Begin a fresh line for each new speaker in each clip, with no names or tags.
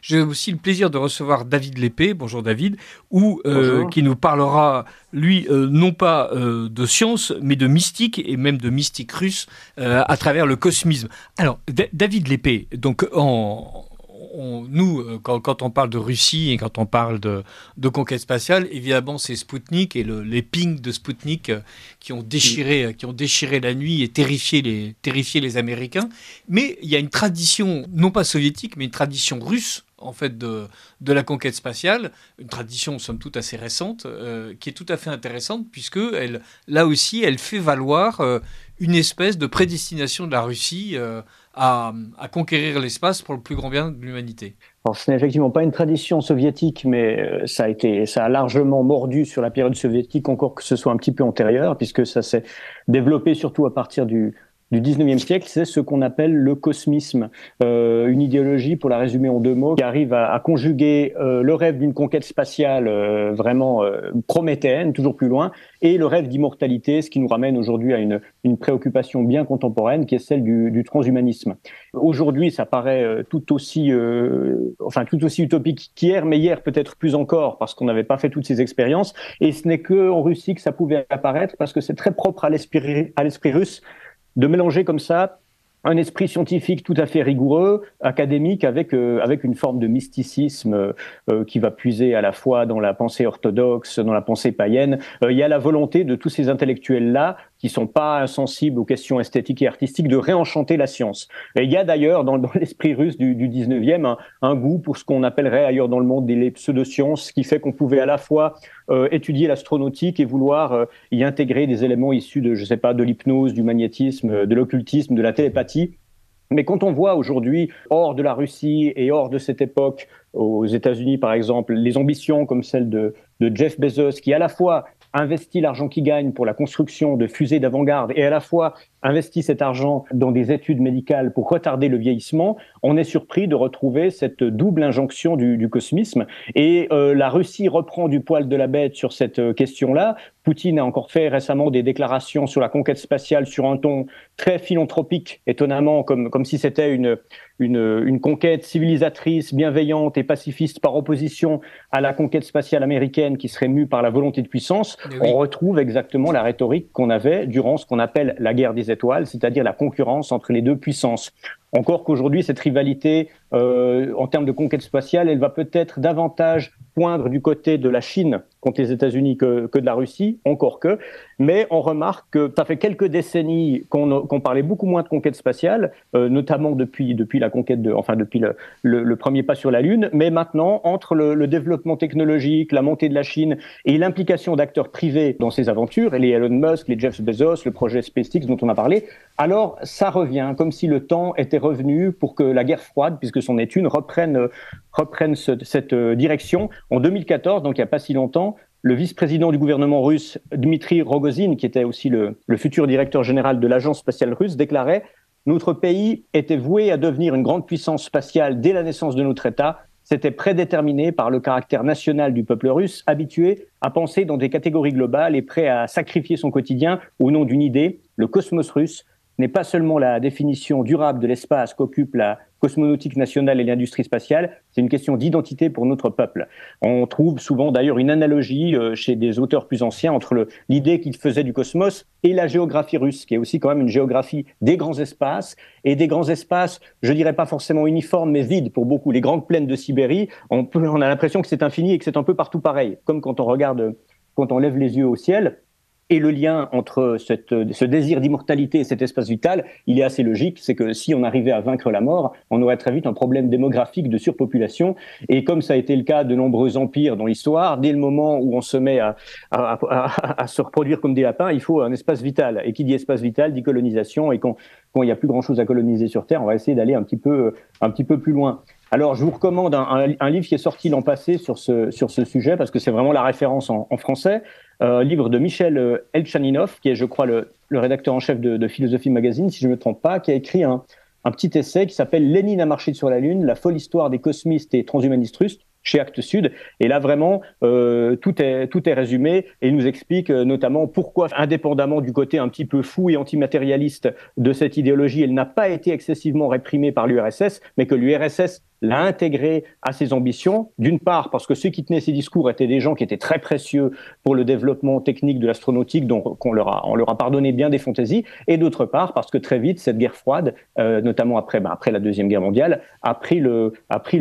J'ai aussi le plaisir de recevoir David Lépée. Bonjour David,
Bonjour.
qui nous parlera, lui, non pas de science, mais de mystique et même de mystique russe à travers le cosmisme. Alors, David Lépée, donc nous, quand on parle de Russie et quand on parle de conquête spatiale, évidemment, c'est Spoutnik et les pings de Spoutnik qui ont déchiré la nuit et terrifié les Américains. Mais il y a une tradition, non pas soviétique, mais une tradition russe en fait de la conquête spatiale, une tradition somme toute assez récente, qui est tout à fait intéressante puisque elle, là aussi, elle fait valoir une espèce de prédestination de la Russie à conquérir l'espace pour le plus grand bien de l'humanité.
Alors, ce n'est effectivement pas une tradition soviétique, mais ça a largement mordu sur la période soviétique, encore que ce soit un petit peu antérieur, puisque ça s'est développé surtout à partir du 19e siècle. C'est ce qu'on appelle le cosmisme, une idéologie, pour la résumer en deux mots, qui arrive à conjuguer le rêve d'une conquête spatiale vraiment prométhéenne, toujours plus loin, et le rêve d'immortalité, ce qui nous ramène aujourd'hui à une préoccupation bien contemporaine, qui est celle du transhumanisme. Aujourd'hui, ça paraît tout aussi utopique qu'hier, mais hier peut-être plus encore parce qu'on n'avait pas fait toutes ces expériences. Et ce n'est qu'en Russie que ça pouvait apparaître parce que c'est très propre à l'esprit russe de mélanger comme ça un esprit scientifique tout à fait rigoureux, académique, avec une forme de mysticisme qui va puiser à la fois dans la pensée orthodoxe, dans la pensée païenne. Il y a la volonté de tous ces intellectuels-là, qui sont pas insensibles aux questions esthétiques et artistiques, de réenchanter la science. Et il y a d'ailleurs dans l'esprit russe du 19e un goût pour ce qu'on appellerait ailleurs dans le monde les pseudosciences, ce qui fait qu'on pouvait à la fois étudier l'astronautique et vouloir y intégrer des éléments issus de, je sais pas, de l'hypnose, du magnétisme, de l'occultisme, de la télépathie. Mais quand on voit aujourd'hui, hors de la Russie et hors de cette époque, aux États-Unis par exemple, les ambitions comme celle de Jeff Bezos, qui à la fois investit l'argent qu'il gagne pour la construction de fusées d'avant-garde et à la fois investit cet argent dans des études médicales pour retarder le vieillissement, on est surpris de retrouver cette double injonction du cosmisme. Et la Russie reprend du poil de la bête sur cette question-là. Poutine a encore fait récemment des déclarations sur la conquête spatiale sur un ton très philanthropique, étonnamment, comme si c'était une conquête civilisatrice, bienveillante et pacifiste par opposition à la conquête spatiale américaine qui serait mue par la volonté de puissance.
Mais
On
oui.
retrouve exactement la rhétorique qu'on avait durant ce qu'on appelle la guerre des étoiles, c'est-à-dire la concurrence entre les deux puissances. Encore qu'aujourd'hui, cette rivalité, en termes de conquête spatiale, elle va peut-être davantage poindre du côté de la Chine contre les États-Unis que de la Russie, encore que. Mais on remarque que ça fait quelques décennies qu'on parlait beaucoup moins de conquête spatiale, notamment depuis la conquête depuis le premier pas sur la Lune. Mais maintenant, entre le développement technologique, la montée de la Chine et l'implication d'acteurs privés dans ces aventures, et les Elon Musk, les Jeff Bezos, le projet SpaceX dont on a parlé, alors ça revient comme si le temps était revenu pour que la guerre froide, puisque c'en est une, reprenne cette direction. En 2014, donc il n'y a pas si longtemps, le vice-président du gouvernement russe, Dmitri Rogozin, qui était aussi le futur directeur général de l'agence spatiale russe, déclarait: notre pays était voué à devenir une grande puissance spatiale dès la naissance de notre État. C'était prédéterminé par le caractère national du peuple russe, habitué à penser dans des catégories globales et prêt à sacrifier son quotidien au nom d'une idée. Le cosmos russe n'est pas seulement la définition durable de l'espace qu'occupe la cosmonautique nationale et l'industrie spatiale, c'est une question d'identité pour notre peuple. On trouve souvent d'ailleurs une analogie chez des auteurs plus anciens entre l'idée qu'ils faisaient du cosmos et la géographie russe, qui est aussi quand même une géographie des grands espaces, et des grands espaces, je dirais pas forcément uniformes, mais vides pour beaucoup. Les grandes plaines de Sibérie, on a l'impression que c'est infini et que c'est un peu partout pareil, comme quand on lève les yeux au ciel. Et le lien entre ce désir d'immortalité et cet espace vital, il est assez logique. C'est que si on arrivait à vaincre la mort, on aurait très vite un problème démographique de surpopulation. Et comme ça a été le cas de nombreux empires dans l'histoire, dès le moment où on se met à se reproduire comme des lapins, il faut un espace vital. Et qui dit espace vital dit colonisation. Et quand il n'y a plus grand-chose à coloniser sur Terre, on va essayer d'aller un petit peu plus loin. Alors, je vous recommande un livre qui est sorti l'an passé sur ce sujet, parce que c'est vraiment la référence en français. Livre de Michel Elchaninov, qui est, je crois, le rédacteur en chef de Philosophie Magazine, si je ne me trompe pas, qui a écrit un petit essai qui s'appelle Lénine a marché sur la Lune, la folle histoire des cosmistes et transhumanistes russes, chez Actes Sud. Et là, vraiment, tout est résumé et il nous explique notamment pourquoi, indépendamment du côté un petit peu fou et antimatérialiste de cette idéologie, elle n'a pas été excessivement réprimée par l'URSS, mais que l'URSS l'a intégré à ses ambitions, d'une part parce que ceux qui tenaient ces discours étaient des gens qui étaient très précieux pour le développement technique de l'astronautique, donc on leur a pardonné bien des fantaisies, et d'autre part parce que très vite, cette guerre froide, notamment après la Deuxième Guerre mondiale, a pris le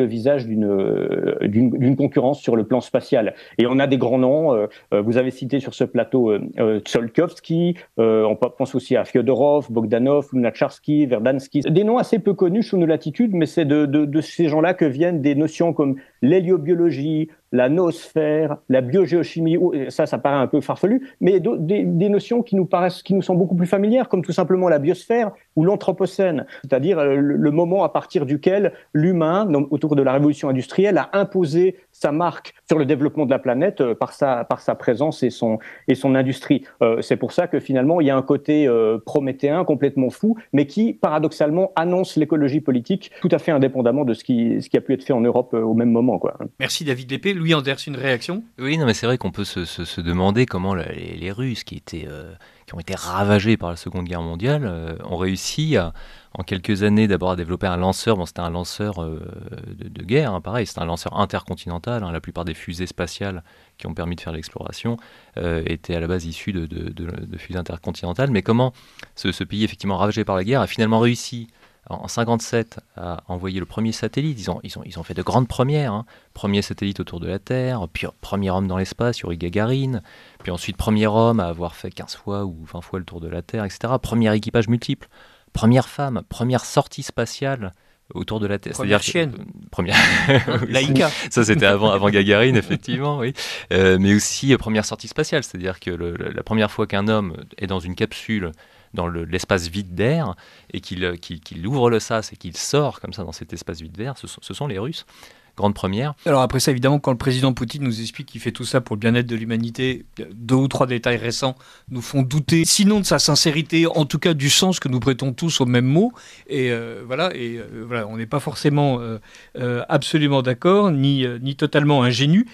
visage d'une concurrence sur le plan spatial. Et on a des grands noms, vous avez cité sur ce plateau Tsiolkovsky, on pense aussi à Fyodorov, Bogdanov, Lunacharsky, Verdansky, des noms assez peu connus sous nos latitudes, mais c'est de ces gens-là que viennent des notions comme l'héliobiologie, la noosphère, la biogéochimie, ça paraît un peu farfelu, mais des notions qui nous sont beaucoup plus familières, comme tout simplement la biosphère ou l'anthropocène, c'est-à-dire le moment à partir duquel l'humain, autour de la révolution industrielle, a imposé sa marque sur le développement de la planète par sa présence et son industrie. C'est pour ça que finalement, il y a un côté prométhéen complètement fou, mais qui, paradoxalement, annonce l'écologie politique tout à fait indépendamment de ce qui a pu être fait en Europe au même moment, quoi.
Merci David Lépée. Louis Anders, une réaction ?
Oui, non, mais c'est vrai qu'on peut se demander comment les Russes, qui ont été ravagés par la Seconde Guerre mondiale, ont réussi en quelques années d'abord à développer un lanceur. Bon, c'était un lanceur de guerre, pareil, c'était un lanceur intercontinental. La plupart des fusées spatiales qui ont permis de faire l'exploration étaient à la base issues de fusées intercontinentales. Mais comment ce pays effectivement ravagé par la guerre a finalement réussi en 1957 à envoyer le premier satellite. Ils ont fait de grandes premières. Premier satellite autour de la Terre, puis premier homme dans l'espace, Yuri Gagarin, puis ensuite premier homme à avoir fait 15 fois ou 20 fois le tour de la Terre, etc. Premier équipage multiple, première femme, première sortie spatiale autour de la Terre.
Première chienne.
Première...
Laïka.
Ça, c'était avant Gagarine, effectivement, oui. Mais aussi première sortie spatiale, c'est-à-dire que la première fois qu'un homme est dans une capsule dans l'espace vide d'air et qu'il ouvre le sas et qu'il sort comme ça dans cet espace vide d'air, ce sont les Russes. Grande première.
Alors après ça, évidemment, quand le président Poutine nous explique qu'il fait tout ça pour le bien-être de l'humanité, 2 ou 3 détails récents nous font douter, sinon de sa sincérité, en tout cas du sens que nous prêtons tous au même mot. Et voilà, on n'est pas forcément absolument d'accord, ni totalement ingénu.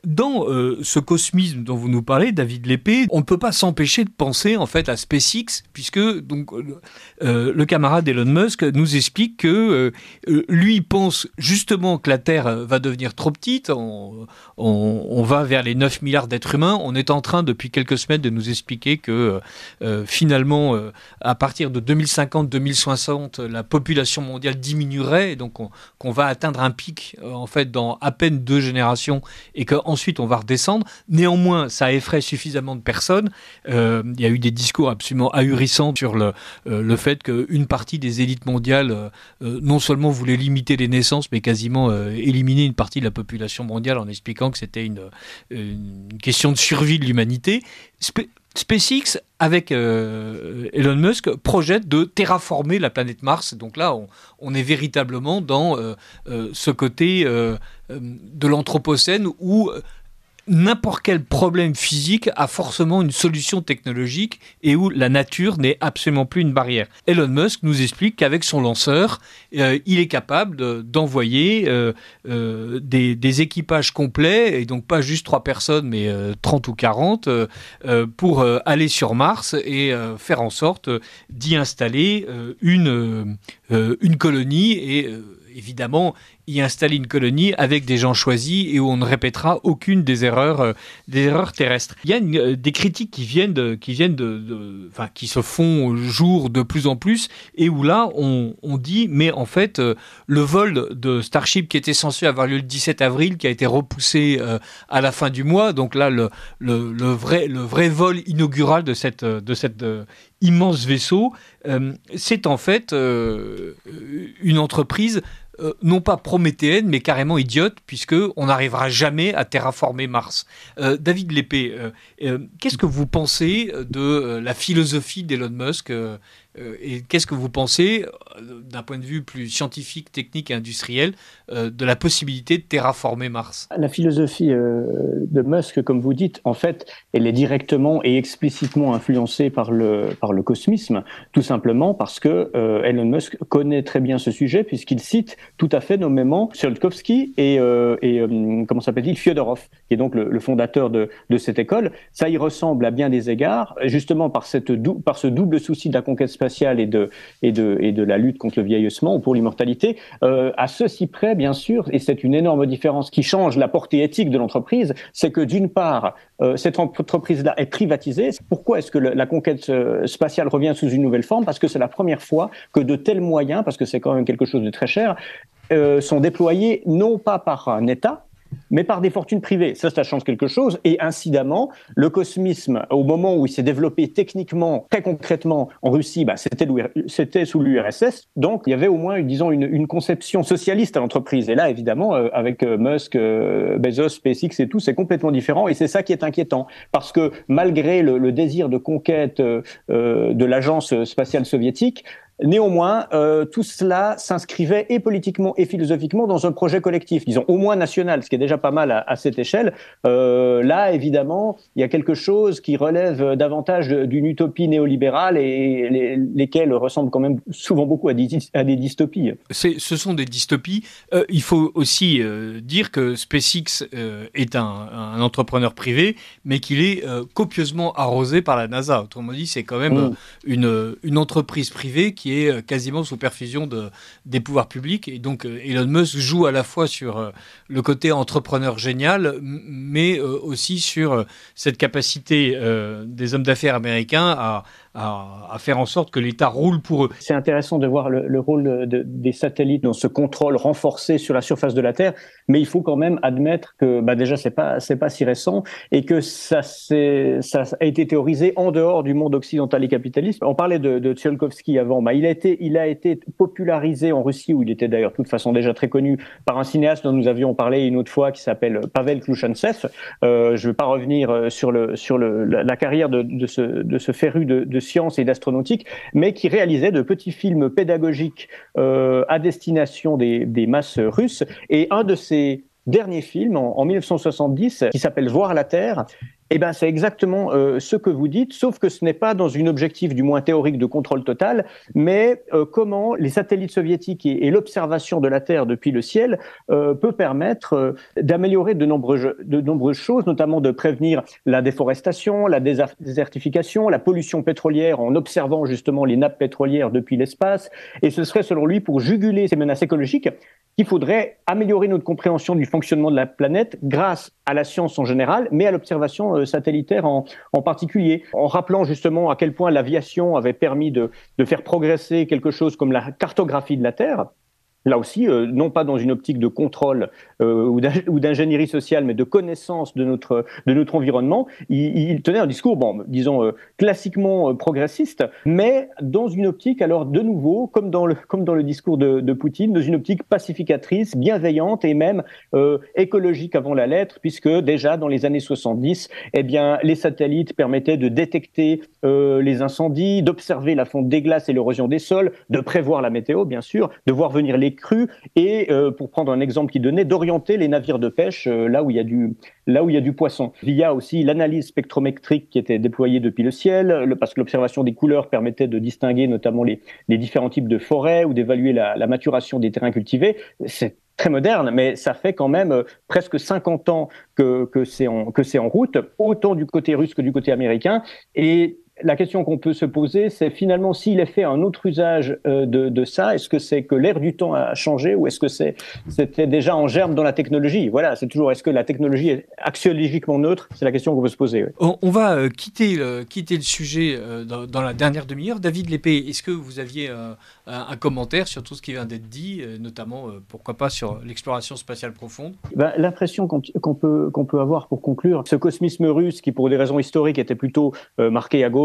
Dans ce cosmisme dont vous nous parlez, David Lépée, on ne peut pas s'empêcher de penser en fait à SpaceX, puisque donc le camarade Elon Musk nous explique que lui pense justement que la Terre va devenir trop petite, on va vers les 9 milliards d'êtres humains. On est en train, depuis quelques semaines, de nous expliquer que finalement, à partir de 2050-2060, la population mondiale diminuerait, et donc qu'on va atteindre un pic en fait dans à peine 2 générations, et qu'ensuite on va redescendre. Néanmoins, ça effraie suffisamment de personnes. Il y a eu des discours absolument ahurissants sur le fait qu'une partie des élites mondiales non seulement voulait limiter les naissances, mais quasiment éliminer une partie de la population mondiale en expliquant que c'était une question de survie de l'humanité. SpaceX, avec Elon Musk, projette de terraformer la planète Mars. Donc là, on est véritablement dans ce côté de l'anthropocène où n'importe quel problème physique a forcément une solution technologique et où la nature n'est absolument plus une barrière. Elon Musk nous explique qu'avec son lanceur, il est capable d'envoyer des équipages complets, et donc pas juste 3 personnes, mais 30 ou 40, pour aller sur Mars et faire en sorte d'y installer une colonie et évidemment y installer une colonie avec des gens choisis et où on ne répétera aucune des erreurs terrestres. Il y a des critiques qui se font jour de plus en plus, et où là on dit mais en fait le vol de Starship qui était censé avoir lieu le 17 avril, qui a été repoussé à la fin du mois, donc là le vrai vol inaugural de cet immense vaisseau, c'est en fait une entreprise non pas prométhéenne, mais carrément idiote, puisqu'on n'arrivera jamais à terraformer Mars. David Lépée, qu'est-ce que vous pensez de la philosophie d'Elon Musk et qu'est-ce que vous pensez, d'un point de vue plus scientifique, technique et industriel, de la possibilité de terraformer Mars ?
La philosophie de Musk, comme vous dites, en fait, elle est directement et explicitement influencée par le cosmisme, tout simplement parce que Elon Musk connaît très bien ce sujet, puisqu'il cite tout à fait nommément Tsiolkovsky et comment s'appelle-t-il, Fyodorov, qui est donc le fondateur de cette école. Ça y ressemble à bien des égards, justement par ce double souci de la conquête spatiale spatiale et de la lutte contre le vieillissement ou pour l'immortalité, à ceci près, bien sûr, et c'est une énorme différence qui change la portée éthique de l'entreprise, c'est que d'une part, cette entreprise-là est privatisée. Pourquoi est-ce que la conquête spatiale revient sous une nouvelle forme? Parce que c'est la première fois que de tels moyens, parce que c'est quand même quelque chose de très cher, sont déployés non pas par un État, mais par des fortunes privées. Ça change quelque chose. Et incidemment, le cosmisme, au moment où il s'est développé techniquement, très concrètement en Russie, c'était sous l'URSS. Donc, il y avait au moins, disons, une conception socialiste à l'entreprise. Et là, évidemment, avec Musk, Bezos, SpaceX et tout, c'est complètement différent. Et c'est ça qui est inquiétant. Parce que malgré le désir de conquête de l'agence spatiale soviétique, néanmoins, tout cela s'inscrivait et politiquement et philosophiquement dans un projet collectif, disons au moins national, ce qui est déjà pas mal à cette échelle. Là, évidemment, il y a quelque chose qui relève davantage d'une utopie néolibérale et lesquelles ressemblent quand même souvent beaucoup à des dystopies.
Ce sont des dystopies. Il faut aussi dire que SpaceX est un entrepreneur privé, mais qu'il est copieusement arrosé par la NASA. Autrement dit, c'est quand même une entreprise privée qui est quasiment sous perfusion des pouvoirs publics. Et donc, Elon Musk joue à la fois sur le côté entrepreneur génial, mais aussi sur cette capacité des hommes d'affaires américains à faire en sorte que l'État roule pour eux.
C'est intéressant de voir le rôle des satellites dans ce contrôle renforcé sur la surface de la Terre, mais il faut quand même admettre que déjà c'est pas si récent et que ça a été théorisé en dehors du monde occidental et capitaliste. On parlait de Tsiolkovsky avant, il a été popularisé en Russie, où il était d'ailleurs de toute façon déjà très connu, par un cinéaste dont nous avions parlé une autre fois, qui s'appelle Pavel Klouchantsev. Je ne vais pas revenir sur la carrière de ce féru de science et d'astronautique, mais qui réalisait de petits films pédagogiques à destination des masses russes. Et un de ces derniers films, en 1970, qui s'appelle Voir la Terre, c'est exactement ce que vous dites, sauf que ce n'est pas dans une objectif du moins théorique de contrôle total, mais comment les satellites soviétiques et l'observation de la Terre depuis le ciel peut permettre d'améliorer de nombreuses choses, notamment de prévenir la déforestation, la désertification, la pollution pétrolière en observant justement les nappes pétrolières depuis l'espace. Et ce serait selon lui pour juguler ces menaces écologiques qu'il faudrait améliorer notre compréhension du fonctionnement de la planète grâce à la science en général, mais à l'observation satellitaire en particulier, en rappelant justement à quel point l'aviation avait permis de faire progresser quelque chose comme la cartographie de la Terre. Là aussi, non pas dans une optique de contrôle ou d'ingénierie sociale, mais de connaissance de notre environnement. Il tenait un discours, disons, classiquement progressiste, mais dans une optique, alors de nouveau, comme dans le discours de Poutine, dans une optique pacificatrice, bienveillante et même écologique avant la lettre, puisque déjà dans les années 70, les satellites permettaient de détecter les incendies, d'observer la fonte des glaces et l'érosion des sols, de prévoir la météo, bien sûr, de voir venir les crues et, pour prendre un exemple qu'il donnait, d'orienter les navires de pêche là où il y a du poisson. Via aussi l'analyse spectrométrique qui était déployée depuis le ciel, parce que l'observation des couleurs permettait de distinguer notamment les différents types de forêts ou d'évaluer la maturation des terrains cultivés. C'est très moderne, mais ça fait quand même presque 50 ans que c'est en route, autant du côté russe que du côté américain. Et la question qu'on peut se poser, c'est finalement s'il est fait un autre usage de ça, est-ce que c'est que l'ère du temps a changé ou est-ce que c'était déjà en germe dans la technologie? Voilà, c'est toujours, est-ce que la technologie est axiologiquement neutre? C'est la question qu'on peut se poser. Oui.
On va quitter le sujet dans la dernière demi-heure. David Lépée, est-ce que vous aviez un commentaire sur tout ce qui vient d'être dit, notamment, pourquoi pas, sur l'exploration spatiale profonde?
L'impression qu'on peut avoir pour conclure, ce cosmisme russe qui, pour des raisons historiques, était plutôt marqué à gauche,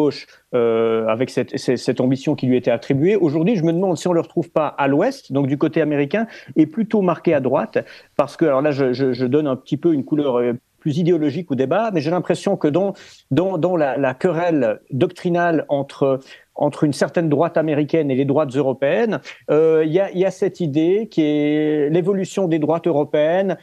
avec cette ambition qui lui était attribuée. Aujourd'hui, je me demande si on ne le retrouve pas à l'ouest, donc du côté américain, et plutôt marqué à droite, parce que, alors là, je donne un petit peu une couleur plus idéologique au débat, mais j'ai l'impression que dans la querelle doctrinale entre une certaine droite américaine et les droites européennes, il y a cette idée qui est l'évolution des droites européennes,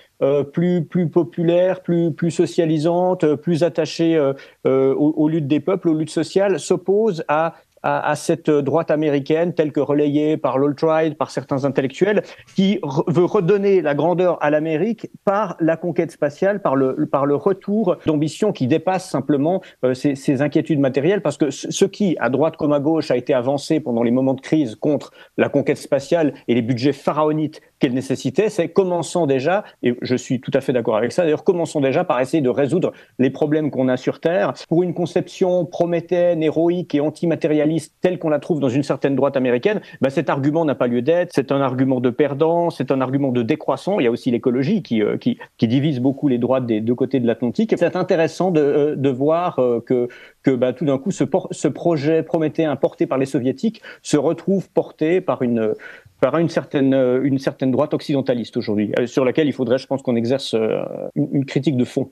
plus populaires, plus socialisantes, plus attachées aux luttes des peuples, aux luttes sociales, s'oppose à à cette droite américaine telle que relayée par l'alt-right, par certains intellectuels, qui veut redonner la grandeur à l'Amérique par la conquête spatiale, par le retour d'ambition qui dépasse simplement ces inquiétudes matérielles, parce que ce qui, à droite comme à gauche, a été avancé pendant les moments de crise contre la conquête spatiale et les budgets pharaoniques qu'elle nécessitait, c'est commençons déjà, et je suis tout à fait d'accord avec ça, d'ailleurs commençons déjà par essayer de résoudre les problèmes qu'on a sur Terre. Pour une conception prométhéenne, héroïque et antimatérialiste telle qu'on la trouve dans une certaine droite américaine, ben cet argument n'a pas lieu d'être, c'est un argument de perdant, c'est un argument de décroissant. Il y a aussi l'écologie qui divise beaucoup les droites des deux côtés de l'Atlantique. C'est intéressant de voir que ben, tout d'un coup ce projet prométhéen porté par les soviétiques se retrouve porté par une certaine droite occidentaliste aujourd'hui, sur laquelle il faudrait, je pense, qu'on exerce une critique de fond.